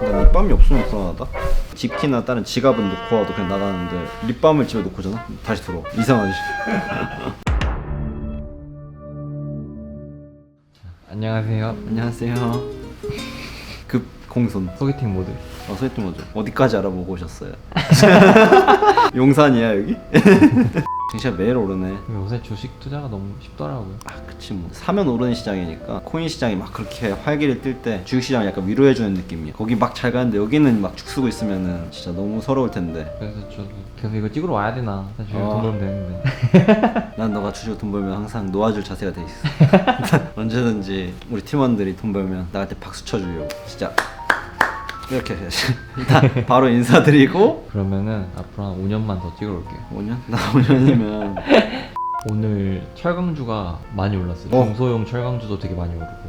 난 립밤이 없으면 불안하다. 집키나 다른 지갑은 놓고 와도 그냥 나가는데 립밤을 집에 놓고 잖아? 다시 들어와. 이상하지. 안녕하세요. 안녕하세요. 급 공손. 소개팅 모드. 소개팅 뭐죠? 어디까지 알아보고 오셨어요? 용산이야 여기? 증시가 매일 오르네. 요새 주식 투자가 너무 쉽더라고요. 그치 뭐 사면 오르는 시장이니까 코인 시장이 막 그렇게 활기를 띨 때 주식 시장을 약간 위로해주는 느낌이야. 거기 막 잘 가는데 여기는 막 죽쓰고 있으면은 진짜 너무 서러울 텐데. 그래서 저도 계속 이거 찍으러 와야 되나. 사실 돈 벌면 되는데. 난 너가 주식으로 돈 벌면 항상 놓아줄 자세가 돼 있어. 언제든지 우리 팀원들이 돈 벌면 나한테 박수 쳐주려고. 진짜 이렇게 해야지. 일단 바로 인사드리고. 그러면은 앞으로 한 5년만 더 찍으러 올게요. 5년? 나 5년이면 오늘 철강주가 많이 올랐어요. 중소형 철강주도 되게 많이 오르고.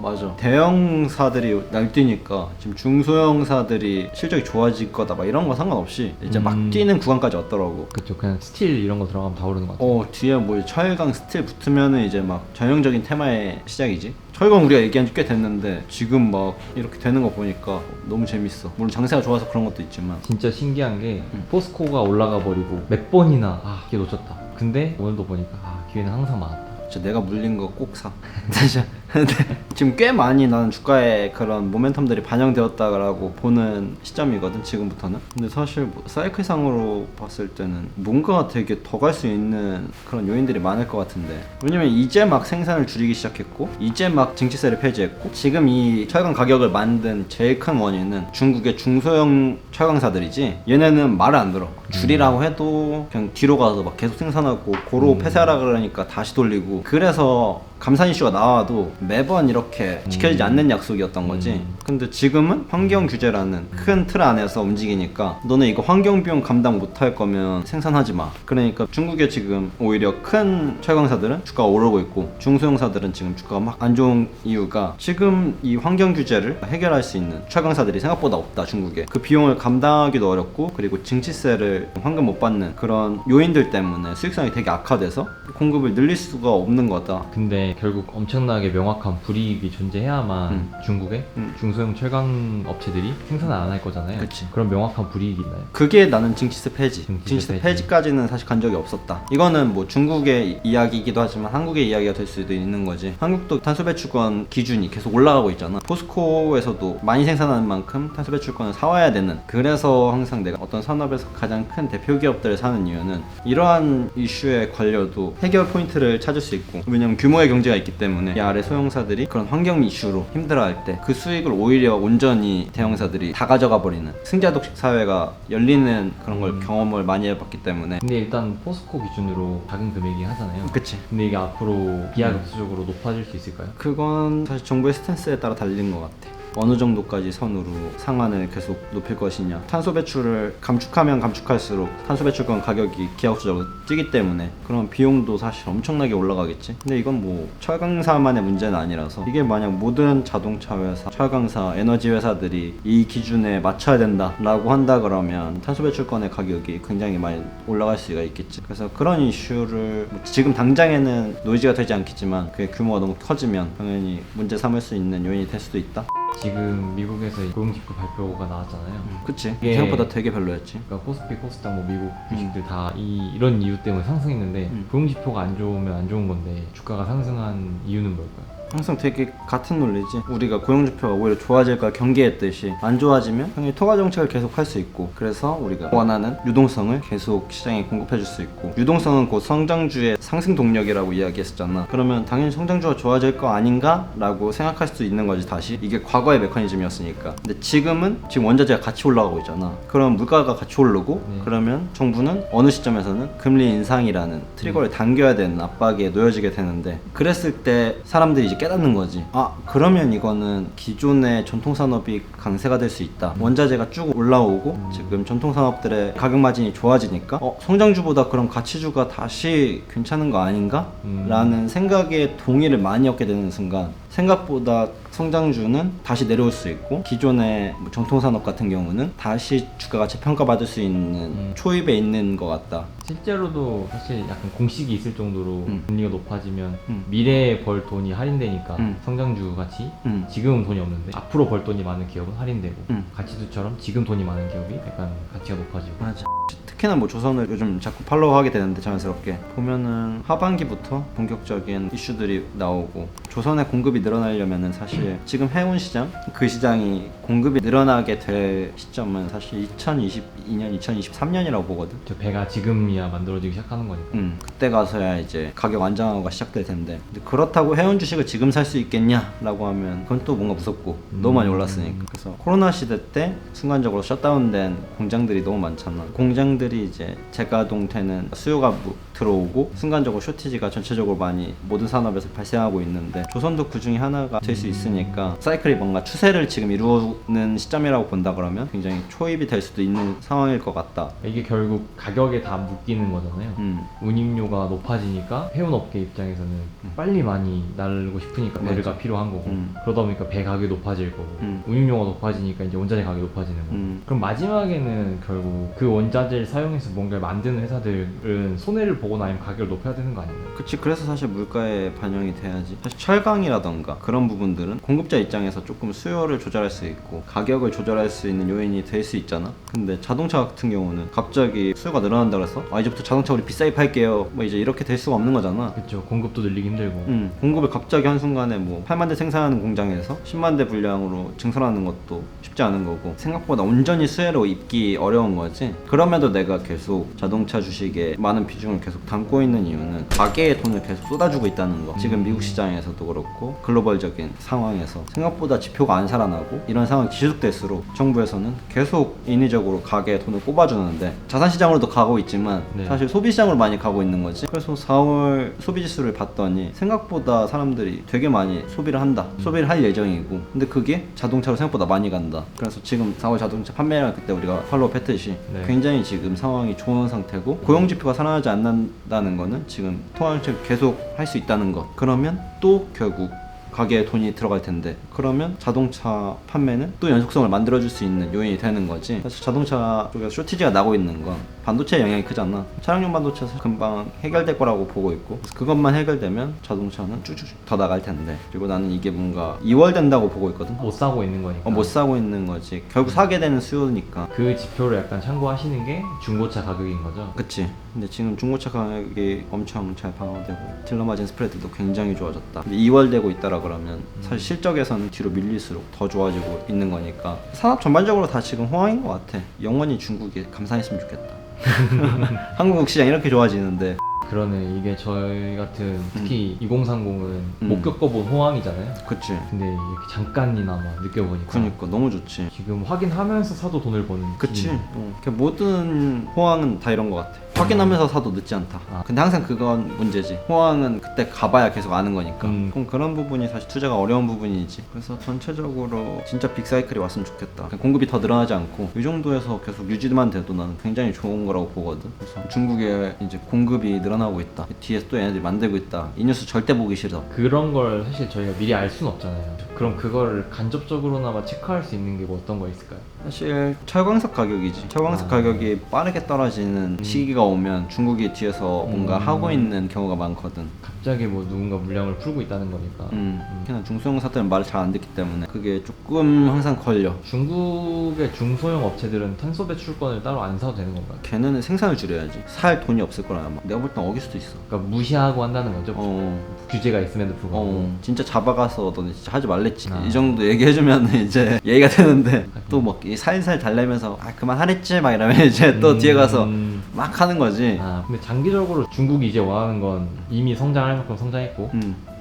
맞아. 대형사들이 날뛰니까 지금 중소형사들이 실적이 좋아질 거다 막 이런 거 상관없이 이제 막 뛰는 구간까지 왔더라고. 그쵸. 그냥 스틸 이런 거 들어가면 다 오르는 것 같아요. 뒤에 뭐 철강 스틸 붙으면은 이제 막 전형적인 테마의 시작이지. 철강 우리가 얘기한 지 꽤 됐는데 지금 막 이렇게 되는 거 보니까 너무 재밌어. 물론 장세가 좋아서 그런 것도 있지만. 진짜 신기한 게 포스코가 올라가 버리고 몇 번이나 기회 놓쳤다. 근데 오늘도 보니까 기회는 항상 많았다. 진짜 내가 물린 거 꼭 사. 진짜. 근데 지금 꽤 많이 나는 주가에 그런 모멘텀들이 반영되었다라고 보는 시점이거든 지금부터는. 근데 사실 뭐 사이클상으로 봤을 때는 뭔가 되게 더 갈 수 있는 그런 요인들이 많을 것 같은데. 왜냐면 이제 막 생산을 줄이기 시작했고 이제 막 증치세를 폐지했고 지금 이 철강 가격을 만든 제일 큰 원인은 중국의 중소형 철강사들이지. 얘네는 말을 안 들어. 줄이라고 해도 그냥 뒤로 가서 막 계속 생산하고 고로 폐쇄하라 그러니까 다시 돌리고. 그래서 감산 이슈가 나와도 매번 이렇게 지켜지지 않는 약속이었던 거지. 근데 지금은 환경 규제라는 큰 틀 안에서 움직이니까 너네 이거 환경 비용 감당 못할 거면 생산하지 마. 그러니까 중국에 지금 오히려 큰 철강사들은 주가가 오르고 있고 중소형사들은 지금 주가가 막 안 좋은 이유가 지금 이 환경 규제를 해결할 수 있는 철강사들이 생각보다 없다. 중국에 그 비용을 감당하기도 어렵고 그리고 증치세를 환급 못 받는 그런 요인들 때문에 수익성이 되게 악화돼서 공급을 늘릴 수가 없는 거다. 근데 결국 엄청나게 명확한 불이익이 존재해야만 중국의 중소형 철강 업체들이 생산을 안 할 거잖아요. 그치. 그런 명확한 불이익이 있나요? 그게 나는 증시세 폐지. 증시세 폐지. 폐지까지는 사실 간 적이 없었다. 이거는 뭐 중국의 이야기이기도 하지만 한국의 이야기가 될 수도 있는 거지. 한국도 탄소 배출권 기준이 계속 올라가고 있잖아. 포스코에서도 많이 생산하는 만큼 탄소 배출권을 사와야 되는. 그래서 항상 내가 어떤 산업에서 가장 큰 대표 기업들을 사는 이유는 이러한 이슈에 걸려도 해결 포인트를 찾을 수 있고, 왜냐면 규모의 경제가 있기 때문에 이 아래 소형사들이 그런 환경 이슈로 힘들어할 때 그 수익을 오히려 온전히 대형사들이 다 가져가 버리는 승자독식 사회가 열리는 그런 걸 경험을 많이 해봤기 때문에. 근데 일단 포스코 기준으로 작은 금액이 하잖아요. 그치. 근데 이게 앞으로 비약업수적으로 높아질 수 있을까요? 그건 사실 정부의 스탠스에 따라 달린 것 같아. 어느 정도까지 선으로 상한을 계속 높일 것이냐. 탄소 배출을 감축하면 감축할수록 탄소 배출권 가격이 기하급수적으로 뛰기 때문에 그런 비용도 사실 엄청나게 올라가겠지. 근데 이건 뭐 철강사만의 문제는 아니라서, 이게 만약 모든 자동차 회사, 철강사, 에너지 회사들이 이 기준에 맞춰야 된다라고 한다 그러면 탄소 배출권의 가격이 굉장히 많이 올라갈 수가 있겠지. 그래서 그런 이슈를 뭐 지금 당장에는 노이즈가 되지 않겠지만 그게 규모가 너무 커지면 당연히 문제 삼을 수 있는 요인이 될 수도 있다. 지금 미국에서 고용지표 발표가 나왔잖아요. 그치. 이게 생각보다 되게 별로였지. 그러니까 코스피, 코스닥, 뭐 미국 주식들 다 이런 이유 때문에 상승했는데 고용지표가 안 좋으면 안 좋은 건데 주가가 상승한 이유는 뭘까요? 항상 되게 같은 논리지. 우리가 고용지표가 오히려 좋아질 걸 경계했듯이 안 좋아지면 당연히 토가 정책을 계속 할 수 있고, 그래서 우리가 원하는 유동성을 계속 시장에 공급해 줄 수 있고, 유동성은 곧 성장주의 상승 동력이라고 이야기했었잖아. 그러면 당연히 성장주가 좋아질 거 아닌가? 라고 생각할 수도 있는 거지. 다시 이게 과거의 메커니즘이었으니까. 근데 지금 원자재가 같이 올라가고 있잖아. 그럼 물가가 같이 오르고 그러면 정부는 어느 시점에서는 금리 인상이라는 트리거를 당겨야 되는 압박에 놓여지게 되는데, 그랬을 때 사람들이 이제 깨닫는 거지. 그러면 이거는 기존의 전통산업이 강세가 될 수 있다. 원자재가 쭉 올라오고 지금 전통산업들의 가격 마진이 좋아지니까 성장주보다 그럼 가치주가 다시 괜찮은 거 아닌가? 라는 생각에 동의를 많이 얻게 되는 순간 생각보다 성장주는 다시 내려올 수 있고 기존의 뭐 전통산업 같은 경우는 다시 주가가 재평가받을 수 있는 초입에 있는 것 같다. 실제로도 사실 약간 공식이 있을 정도로 금리가 높아지면 음. 미래에 벌 돈이 할인되니까 음. 성장주 같이 음. 지금은 돈이 없는데 앞으로 벌 돈이 많은 기업은 할인되고 음. 가치주처럼 지금 돈이 많은 기업이 약간 가치가 높아지고 맞아. 특히나 뭐 조선을 요즘 자꾸 팔로우하게 되는데 자연스럽게 보면은 하반기부터 본격적인 이슈들이 나오고 조선의 공급이 늘어나려면은 사실 지금 해운 시장 그 시장이 공급이 늘어나게 될 시점은 사실 2022년, 2023년이라고 보거든. 저 배가 지금이야 만들어지기 시작하는 거니까 그때 가서야 이제 가격 안정화가 시작될 텐데 근데 그렇다고 해운 주식을 지금 살 수 있겠냐라고 하면 그건 또 뭔가 무섭고 너무 많이 올랐으니까. 그래서 코로나 시대 때 순간적으로 셧다운된 공장들이 너무 많잖아. 공장들이 이제 재가동되는 수요가 들어오고 순간적으로 쇼티지가 전체적으로 많이 모든 산업에서 발생하고 있는데 조선도 그 중에 하나가 될 수 있으니까 사이클이 뭔가 추세를 지금 이루는 시점이라고 본다 그러면 굉장히 초입이 될 수도 있는 상황일 것 같다. 이게 결국 가격에 다 묶이는 거잖아요. 운임료가 높아지니까 해운업계 입장에서는 빨리 많이 날고 싶으니까 배가 필요한 거고 그러다 보니까 배 가격이 높아질 거고 운임료가 높아지니까 이제 원자재 가격이 높아지는 거고 그럼 마지막에는 결국 그 원자재를 사용해서 뭔가를 만드는 회사들은 손해를 보거나 아니면 가격을 높여야 되는 거 아닌가요? 그치. 그래서 사실 물가에 반영이 돼야지. 사실 철강이라던가 그런 부분들은 공급자 입장에서 조금 수요를 조절할 수 있고 가격을 조절할 수 있는 요인이 될 수 있잖아. 근데 자동차 같은 경우는 갑자기 수요가 늘어난다 그래서 이제부터 자동차 우리 비싸게 팔게요 뭐 이제 이렇게 될 수가 없는 거잖아. 그렇죠. 공급도 늘리기 힘들고 공급을 갑자기 한순간에 뭐 8만 대 생산하는 공장에서 10만 대 분량으로 증설하는 것도 쉽지 않은 거고 생각보다 온전히 수혜로 입기 어려운 거지. 그럼에도 내가 계속 자동차 주식에 많은 비중을 계속 담고 있는 이유는 가계의 돈을 계속 쏟아주고 있다는 거. 지금 미국 시장에서도 그렇고 글로벌적인 상황에서 생각보다 지표가 안 살아나고 이런 상황이 지속될수록 정부에서는 계속 인위적으로 가계에 돈을 꼽아주는데 자산시장으로도 가고 있지만 사실 소비시장으로 많이 가고 있는 거지. 그래서 4월 소비지수를 봤더니 생각보다 사람들이 되게 많이 소비를 한다. 소비를 할 예정이고 근데 그게 자동차로 생각보다 많이 간다. 그래서 지금 4월 자동차 판매량 그때 우리가 팔로우 했듯이 굉장히 지금 상황이 좋은 상태고 고용지표가 살아나지 않는다는 거는 지금 통화정책 계속 할 수 있다는 것. 그러면 또 결국 가게에 돈이 들어갈 텐데 그러면 자동차 판매는 또 연속성을 만들어줄 수 있는 요인이 되는 거지. 사실 자동차 쪽에서 쇼티지가 나고 있는 건 반도체의 영향이 크잖아. 차량용 반도체에서 금방 해결될 거라고 보고 있고 그래서 그것만 해결되면 자동차는 쭉쭉쭉 더 나갈 텐데 그리고 나는 이게 뭔가 2월 된다고 보고 있거든. 못 사고 있는 거니까 못 사고 있는 거지. 결국 사게 되는 수요니까. 그 지표를 약간 참고하시는 게 중고차 가격인 거죠? 그치. 근데 지금 중고차 가격이 엄청 잘 방어되고 딜러 마진 스프레드도 굉장히 좋아졌다. 근데 2월 되고 있다라 그러면 사실 실적에서는 뒤로 밀릴수록 더 좋아지고 있는 거니까 산업 전반적으로 다 지금 호황인 것 같아. 영원히 중국이 감산했으면 좋겠다. 한국 시장 이렇게 좋아지는데. 그러네. 이게 저희 같은 특히 2030은 못 겪어본 호황이잖아요. 그치. 근데 이렇게 잠깐이나마 느껴보니까 그니까 너무 좋지. 지금 확인하면서 사도 돈을 버는 그치. 기분이. 모든 호황은 다 이런 것 같아. 확인하면서 사도 늦지 않다. 근데 항상 그건 문제지. 호황은 그때 가봐야 계속 아는 거니까. 그럼 그런 부분이 사실 투자가 어려운 부분이지. 그래서 전체적으로 진짜 빅사이클이 왔으면 좋겠다. 공급이 더 늘어나지 않고 이 정도에서 계속 유지만 돼도 나는 굉장히 좋은 거라고 보거든. 그래서 중국에 이제 공급이 늘어나고 있다. 뒤에서 또 얘네들이 만들고 있다. 이 뉴스 절대 보기 싫어. 그런 걸 사실 저희가 미리 알 수는 없잖아요. 그럼 그걸 간접적으로나마 체크할 수 있는 게 뭐 어떤 거 있을까요? 사실 철광석 가격이지. 철광석 가격이 빠르게 떨어지는 시기가 오면 중국이 뒤에서 뭔가 하고 있는 경우가 많거든. 갑자기 뭐 누군가 물량을 풀고 있다는 거니까. 특히나 중소형 사들은 말을 잘 안 듣기 때문에 그게 조금 항상 걸려. 중국의 중소형 업체들은 탄소 배출권을 따로 안 사도 되는 건가요? 걔네는 생산을 줄여야지. 살 돈이 없을 거라 아마. 내가 볼 땐 어길 수도 있어. 그러니까 무시하고 한다는 거죠? 규제가 있음에도 불구하고. 진짜 잡아가서 너네 진짜 하지 말랬지. 이 정도 얘기해주면 이제 예의가 되는데 또 막 살살 달래면서 그만 하랬지 막 이러면 이제 또 뒤에 가서 막 하는 거지. 근데 장기적으로 중국이 이제 원하는 건 이미 성장할 만큼 성장했고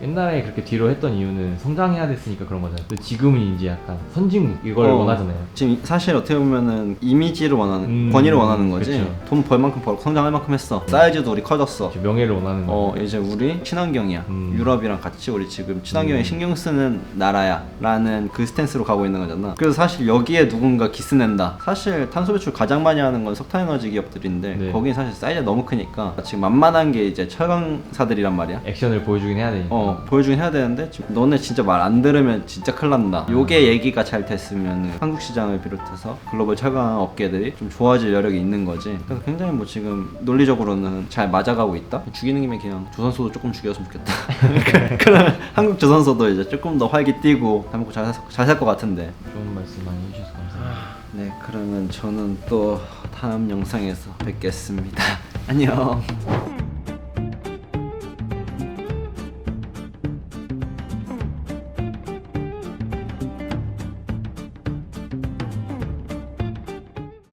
옛날에 그렇게 뒤로 했던 이유는 성장해야 됐으니까 그런 거잖아요. 근데 지금은 이제 약간 선진국 이걸 원하잖아요. 지금 사실 어떻게 보면은 이미지를 원하는 권위를 원하는 거지. 그쵸. 돈 벌 만큼 벌고 성장할 만큼 했어. 사이즈도 우리 커졌어. 명예를 원하는 거. 이제 우리 친환경이야. 유럽이랑 같이 우리 지금 친환경에 신경 쓰는 나라야 라는 그 스탠스로 가고 있는 거잖아. 그래서 사실 여기에 누군가 기스낸다. 사실 탄소 배출 가장 많이 하는 건 석탄에너지 기업들인데 거긴 사실 사이즈가 너무 크니까 지금 만만한 게 이제 철강사들이란 말이야. 액션을 보여주긴 해야 되니까. 보여주긴 해야 되는데 지금 너네 진짜 말 안 들으면 진짜 큰일 난다. 요게 얘기가 잘 됐으면 한국 시장을 비롯해서 글로벌 차광 업계들이 좀 좋아질 여력이 있는 거지. 그래서 굉장히 뭐 지금 논리적으로는 잘 맞아가고 있다. 죽이는 김에 그냥 조선소도 조금 죽였으면 좋겠다. 그러면 한국 조선소도 이제 조금 더 활기띠고 다 먹고 잘 살 것 같은데. 좋은 말씀 많이 해주셔서 감사합니다. 네, 그러면 저는 또 다음 영상에서 뵙겠습니다. 안녕.